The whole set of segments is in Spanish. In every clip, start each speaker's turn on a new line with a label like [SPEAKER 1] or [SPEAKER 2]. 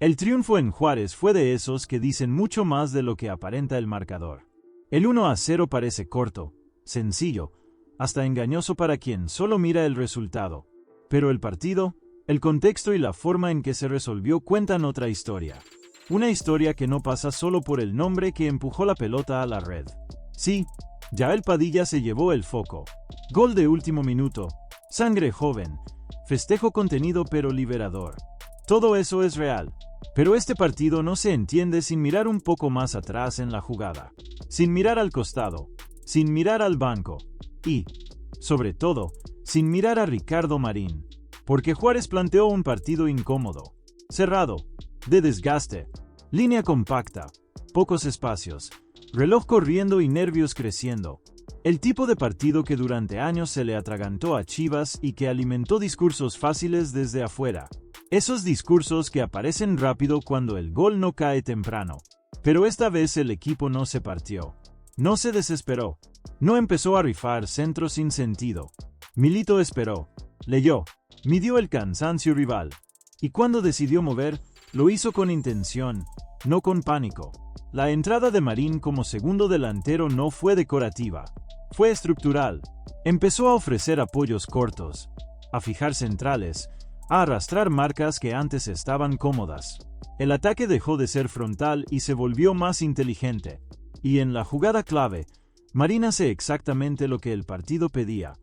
[SPEAKER 1] El triunfo en Juárez fue de esos que dicen mucho más de lo que aparenta el marcador. El 1-0 parece corto, sencillo, hasta engañoso para quien solo mira el resultado. Pero el partido, el contexto y la forma en que se resolvió cuentan otra historia. Una historia que no pasa solo por el nombre que empujó la pelota a la red. Sí, Yael Padilla se llevó el foco. Gol de último minuto, sangre joven, festejo contenido pero liberador. Todo eso es real. Pero este partido no se entiende sin mirar un poco más atrás en la jugada. Sin mirar al costado, sin mirar al banco. Y, sobre todo, sin mirar a Ricardo Marín. Porque Juárez planteó un partido incómodo, cerrado, de desgaste, línea compacta, pocos espacios, reloj corriendo y nervios creciendo. El tipo de partido que durante años se le atragantó a Chivas y que alimentó discursos fáciles desde afuera. Esos discursos que aparecen rápido cuando el gol no cae temprano. Pero esta vez el equipo no se partió. No se desesperó. No empezó a rifar centros sin sentido. Milito esperó. Leyó. Midió el cansancio rival. Y cuando decidió mover, lo hizo con intención, no con pánico. La entrada de Marín como segundo delantero no fue decorativa. Fue estructural. Empezó a ofrecer apoyos cortos, a fijar centrales, a arrastrar marcas que antes estaban cómodas. El ataque dejó de ser frontal y se volvió más inteligente. Y en la jugada clave, Marín hace exactamente lo que el partido pedía.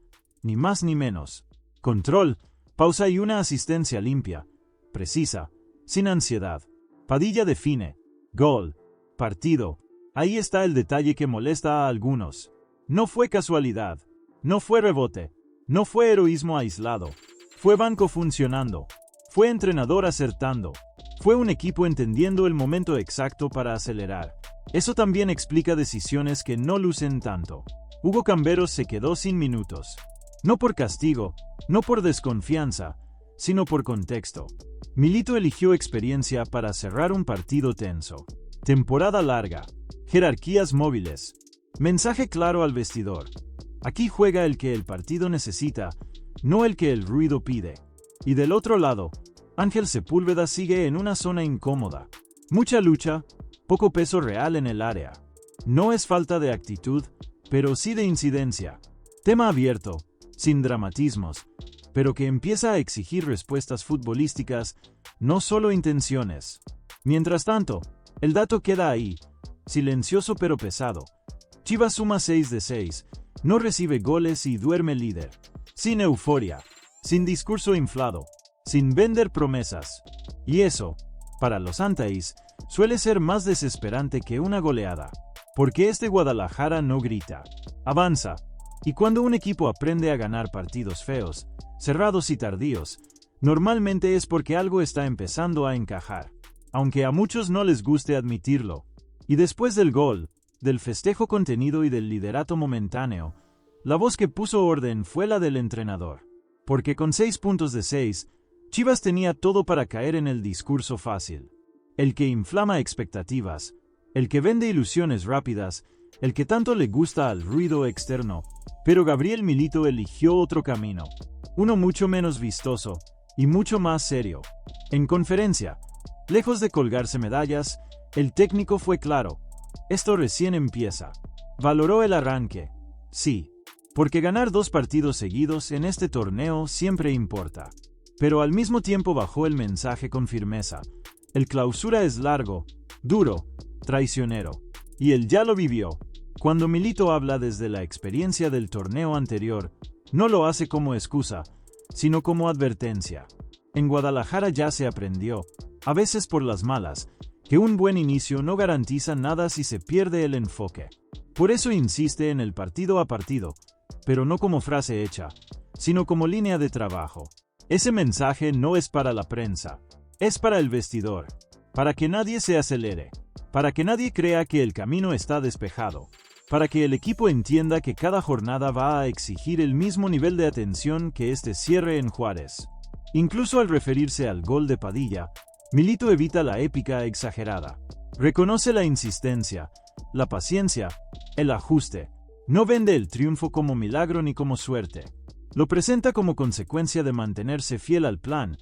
[SPEAKER 1] Ni más ni menos. Control, pausa y una asistencia limpia, precisa, sin ansiedad. Padilla define. Gol. Partido. Ahí está el detalle que molesta a algunos. No fue casualidad. No fue rebote. No fue heroísmo aislado. Fue banco funcionando. Fue entrenador acertando. Fue un equipo entendiendo el momento exacto para acelerar. Eso también explica decisiones que no lucen tanto. Hugo Camberos se quedó sin minutos. No por castigo, no por desconfianza, sino por contexto. Milito eligió experiencia para cerrar un partido tenso. Temporada larga. Jerarquías móviles. Mensaje claro al vestidor. Aquí juega el que el partido necesita, no el que el ruido pide. Y del otro lado, Ángel Sepúlveda sigue en una zona incómoda. Mucha lucha, poco peso real en el área. No es falta de actitud, pero sí de incidencia. Tema abierto, sin dramatismos, pero que empieza a exigir respuestas futbolísticas, no solo intenciones. Mientras tanto, el dato queda ahí, silencioso pero pesado. Chivas suma 6 de 6, no recibe goles y duerme líder. Sin euforia, sin discurso inflado, sin vender promesas. Y eso, para los Antaís, suele ser más desesperante que una goleada. Porque este Guadalajara no grita, avanza. Y cuando un equipo aprende a ganar partidos feos, cerrados y tardíos, normalmente es porque algo está empezando a encajar. Aunque a muchos no les guste admitirlo. Y después del gol, del festejo contenido y del liderato momentáneo, la voz que puso orden fue la del entrenador. Porque con 6 puntos de 6, Chivas tenía todo para caer en el discurso fácil. El que inflama expectativas, el que vende ilusiones rápidas, el que tanto le gusta al ruido externo. Pero Gabriel Milito eligió otro camino. Uno mucho menos vistoso y mucho más serio. En conferencia, lejos de colgarse medallas, el técnico fue claro. Esto recién empieza. Valoró el arranque. Sí. Porque ganar 2 partidos seguidos en este torneo siempre importa. Pero al mismo tiempo bajó el mensaje con firmeza. El clausura es largo, duro, traicionero. Y él ya lo vivió. Cuando Milito habla desde la experiencia del torneo anterior, no lo hace como excusa, sino como advertencia. En Guadalajara ya se aprendió, a veces por las malas, que un buen inicio no garantiza nada si se pierde el enfoque. Por eso insiste en el partido a partido, pero no como frase hecha, sino como línea de trabajo. Ese mensaje no es para la prensa, es para el vestidor, para que nadie se acelere, para que nadie crea que el camino está despejado, para que el equipo entienda que cada jornada va a exigir el mismo nivel de atención que este cierre en Juárez. Incluso al referirse al gol de Padilla, Milito evita la épica exagerada. Reconoce la insistencia, la paciencia, el ajuste. No vende el triunfo como milagro ni como suerte. Lo presenta como consecuencia de mantenerse fiel al plan,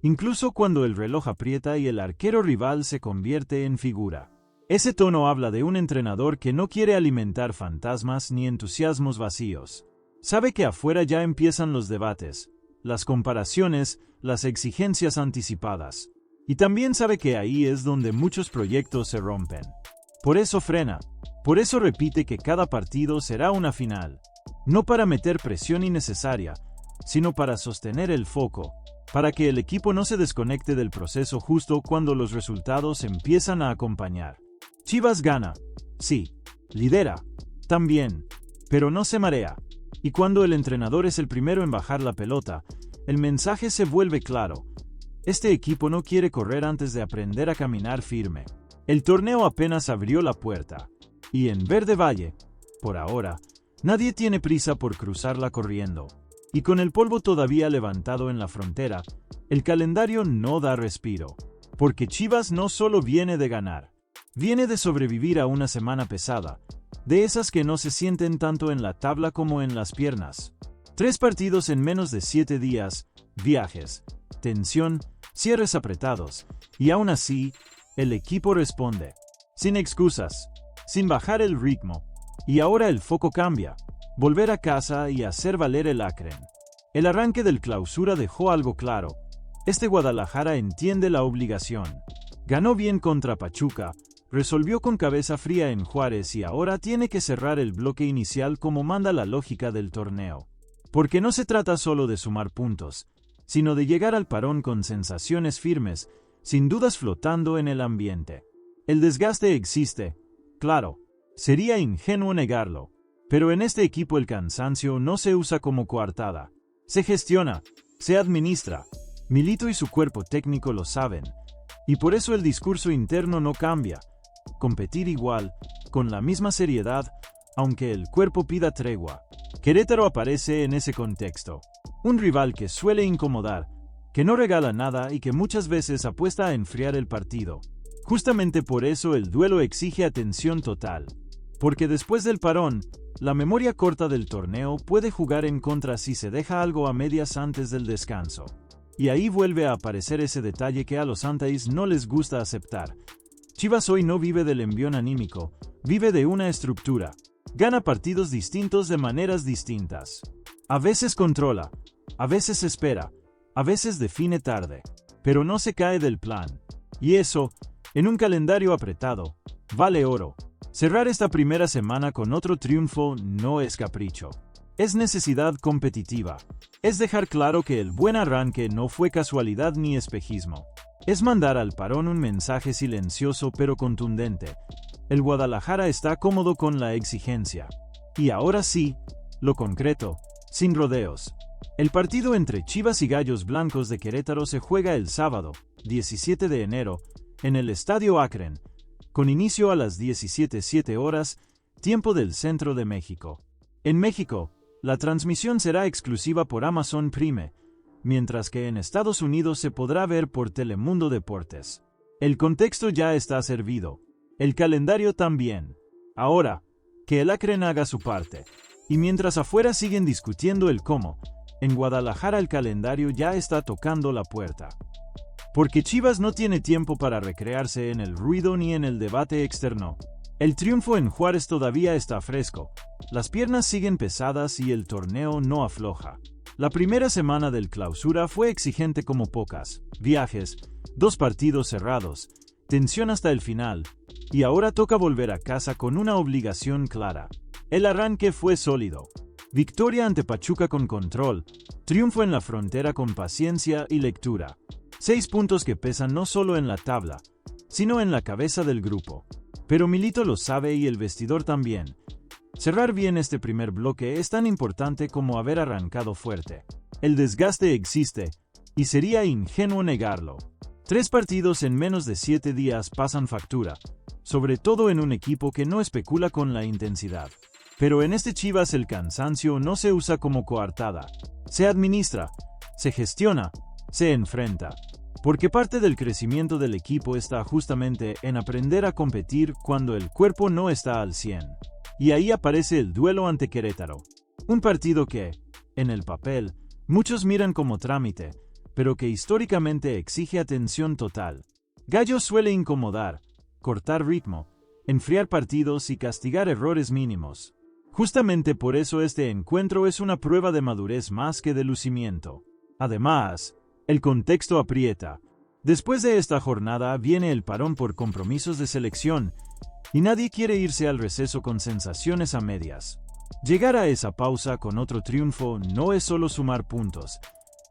[SPEAKER 1] incluso cuando el reloj aprieta y el arquero rival se convierte en figura. Ese tono habla de un entrenador que no quiere alimentar fantasmas ni entusiasmos vacíos. Sabe que afuera ya empiezan los debates, las comparaciones, las exigencias anticipadas. Y también sabe que ahí es donde muchos proyectos se rompen. Por eso frena. Por eso repite que cada partido será una final. No para meter presión innecesaria, sino para sostener el foco, para que el equipo no se desconecte del proceso justo cuando los resultados empiezan a acompañar. Chivas gana, sí, lidera, también, pero no se marea. Y cuando el entrenador es el primero en bajar la pelota, el mensaje se vuelve claro. Este equipo no quiere correr antes de aprender a caminar firme. El torneo apenas abrió la puerta. Y en Verde Valle, por ahora, nadie tiene prisa por cruzarla corriendo. Y con el polvo todavía levantado en la frontera, el calendario no da respiro. Porque Chivas no solo viene de ganar, viene de sobrevivir a una semana pesada, de esas que no se sienten tanto en la tabla como en las piernas. 3 partidos en menos de 7 días, viajes, tensión, cierres apretados, y aún así, el equipo responde. Sin excusas, sin bajar el ritmo. Y ahora el foco cambia. Volver a casa y hacer valer el Akron. El arranque del Clausura dejó algo claro. Este Guadalajara entiende la obligación. Ganó bien contra Pachuca, resolvió con cabeza fría en Juárez y ahora tiene que cerrar el bloque inicial como manda la lógica del torneo. Porque no se trata solo de sumar puntos, sino de llegar al parón con sensaciones firmes, sin dudas flotando en el ambiente. El desgaste existe, claro, sería ingenuo negarlo, pero en este equipo el cansancio no se usa como coartada, se gestiona, se administra. Milito y su cuerpo técnico lo saben, y por eso el discurso interno no cambia. Competir igual, con la misma seriedad, aunque el cuerpo pida tregua. Querétaro aparece en ese contexto. Un rival que suele incomodar, que no regala nada y que muchas veces apuesta a enfriar el partido. Justamente por eso el duelo exige atención total. Porque después del parón, la memoria corta del torneo puede jugar en contra si se deja algo a medias antes del descanso. Y ahí vuelve a aparecer ese detalle que a los Antais no les gusta aceptar. Chivas hoy no vive del envión anímico, vive de una estructura. Gana partidos distintos de maneras distintas. A veces controla, a veces espera, a veces define tarde, pero no se cae del plan. Y eso, en un calendario apretado, vale oro. Cerrar esta primera semana con otro triunfo no es capricho. Es necesidad competitiva. Es dejar claro que el buen arranque no fue casualidad ni espejismo. Es mandar al parón un mensaje silencioso pero contundente. El Guadalajara está cómodo con la exigencia. Y ahora sí, lo concreto, sin rodeos. El partido entre Chivas y Gallos Blancos de Querétaro se juega el sábado, 17 de enero, en el Estadio Akron, con inicio a las 17:07 horas, tiempo del centro de México. En México, la transmisión será exclusiva por Amazon Prime, mientras que en Estados Unidos se podrá ver por Telemundo Deportes. El contexto ya está servido. El calendario también. Ahora, que el Akron haga su parte. Y mientras afuera siguen discutiendo el cómo, en Guadalajara el calendario ya está tocando la puerta. Porque Chivas no tiene tiempo para recrearse en el ruido ni en el debate externo. El triunfo en Juárez todavía está fresco, las piernas siguen pesadas y el torneo no afloja. La primera semana del Clausura fue exigente como pocas, viajes, 2 partidos cerrados, tensión hasta el final, y ahora toca volver a casa con una obligación clara. El arranque fue sólido. Victoria ante Pachuca con control, triunfo en la frontera con paciencia y lectura. 6 puntos que pesan no solo en la tabla, sino en la cabeza del grupo. Pero Milito lo sabe y el vestidor también. Cerrar bien este primer bloque es tan importante como haber arrancado fuerte. El desgaste existe, y sería ingenuo negarlo. 3 partidos en menos de 7 días pasan factura, sobre todo en un equipo que no especula con la intensidad. Pero en este Chivas el cansancio no se usa como coartada. Se administra, se gestiona, se enfrenta. Porque parte del crecimiento del equipo está justamente en aprender a competir cuando el cuerpo no está al 100. Y ahí aparece el duelo ante Querétaro. Un partido que, en el papel, muchos miran como trámite, pero que históricamente exige atención total. Gallos suele incomodar, cortar ritmo, enfriar partidos y castigar errores mínimos. Justamente por eso este encuentro es una prueba de madurez más que de lucimiento. Además, el contexto aprieta. Después de esta jornada viene el parón por compromisos de selección, y nadie quiere irse al receso con sensaciones a medias. Llegar a esa pausa con otro triunfo no es solo sumar puntos,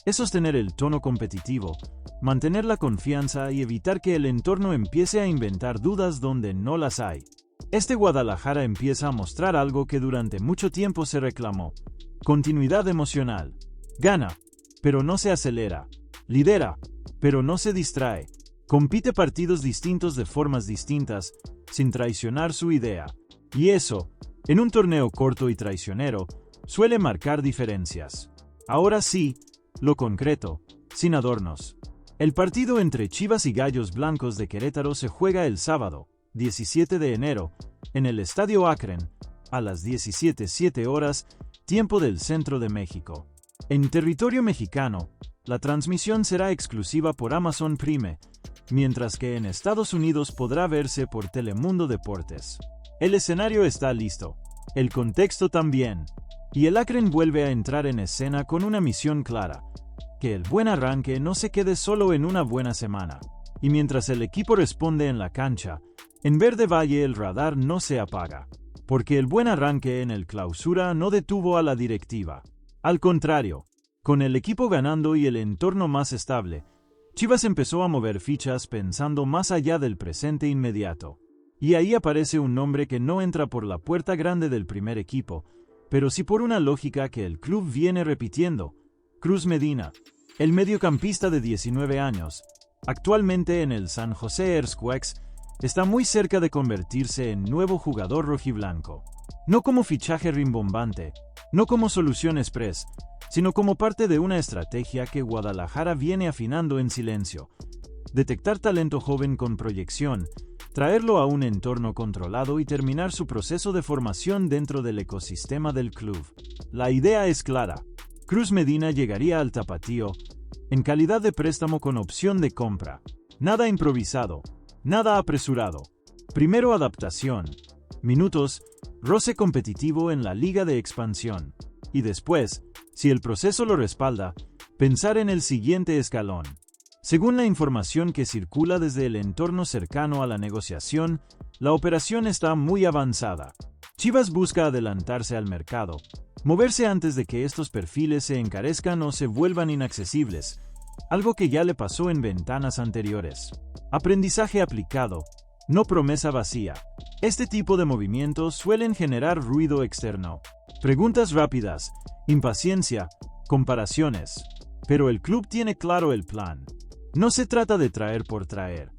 [SPEAKER 1] es sostener el tono competitivo, mantener la confianza y evitar que el entorno empiece a inventar dudas donde no las hay. Este Guadalajara empieza a mostrar algo que durante mucho tiempo se reclamó: continuidad emocional. Gana, pero no se acelera. Lidera, pero no se distrae. Compite partidos distintos de formas distintas, sin traicionar su idea. Y eso, en un torneo corto y traicionero, suele marcar diferencias. Ahora sí, lo concreto, sin adornos. El partido entre Chivas y Gallos Blancos de Querétaro se juega el sábado, 17 de enero, en el Estadio Akron, a las 17:07 horas, tiempo del centro de México. En territorio mexicano, la transmisión será exclusiva por Amazon Prime, mientras que en Estados Unidos podrá verse por Telemundo Deportes. El escenario está listo, el contexto también, y el Akron vuelve a entrar en escena con una misión clara: que el buen arranque no se quede solo en una buena semana. Y mientras el equipo responde en la cancha, en Verde Valle el radar no se apaga, porque el buen arranque en el Clausura no detuvo a la directiva. Al contrario, con el equipo ganando y el entorno más estable, Chivas empezó a mover fichas pensando más allá del presente inmediato. Y ahí aparece un nombre que no entra por la puerta grande del primer equipo, pero sí por una lógica que el club viene repitiendo: Cruz Medina, el mediocampista de 19 años, actualmente en el San José Earthquakes, está muy cerca de convertirse en nuevo jugador rojiblanco. No como fichaje rimbombante, no como solución express, sino como parte de una estrategia que Guadalajara viene afinando en silencio: detectar talento joven con proyección, traerlo a un entorno controlado y terminar su proceso de formación dentro del ecosistema del club. La idea es clara: Cruz Medina llegaría al Tapatío en calidad de préstamo con opción de compra. Nada improvisado, nada apresurado. Primero adaptación, minutos, roce competitivo en la liga de expansión. Y después, si el proceso lo respalda, pensar en el siguiente escalón. Según la información que circula desde el entorno cercano a la negociación, la operación está muy avanzada. Chivas busca adelantarse al mercado, moverse antes de que estos perfiles se encarezcan o se vuelvan inaccesibles, algo que ya le pasó en ventanas anteriores. Aprendizaje aplicado, no promesa vacía. Este tipo de movimientos suelen generar ruido externo, preguntas rápidas, impaciencia, comparaciones. Pero el club tiene claro el plan. No se trata de traer por traer,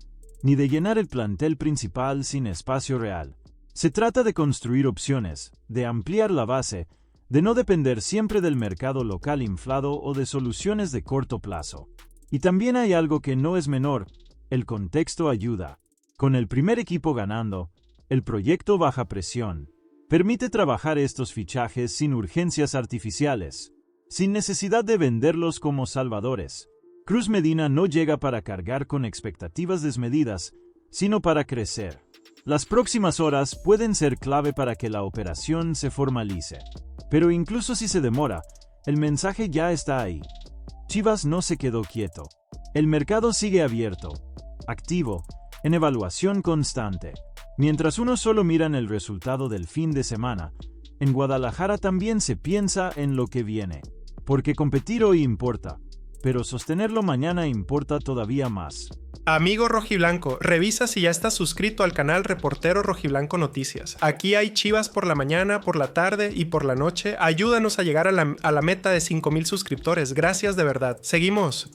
[SPEAKER 1] ni de llenar el plantel principal sin espacio real. Se trata de construir opciones, de ampliar la base, de no depender siempre del mercado local inflado o de soluciones de corto plazo. Y también hay algo que no es menor: el contexto ayuda. Con el primer equipo ganando, el proyecto baja presión. Permite trabajar estos fichajes sin urgencias artificiales, sin necesidad de venderlos como salvadores. Cruz Medina no llega para cargar con expectativas desmedidas, sino para crecer. Las próximas horas pueden ser clave para que la operación se formalice. Pero incluso si se demora, el mensaje ya está ahí. Chivas no se quedó quieto. El mercado sigue abierto, activo, en evaluación constante. Mientras unos solo miran el resultado del fin de semana, en Guadalajara también se piensa en lo que viene. Porque competir hoy importa, pero sostenerlo mañana importa todavía más.
[SPEAKER 2] Amigo rojiblanco, revisa si ya estás suscrito al canal Reportero Rojiblanco Noticias. Aquí hay Chivas por la mañana, por la tarde y por la noche. Ayúdanos a llegar a la meta de 5,000 suscriptores. Gracias de verdad. Seguimos.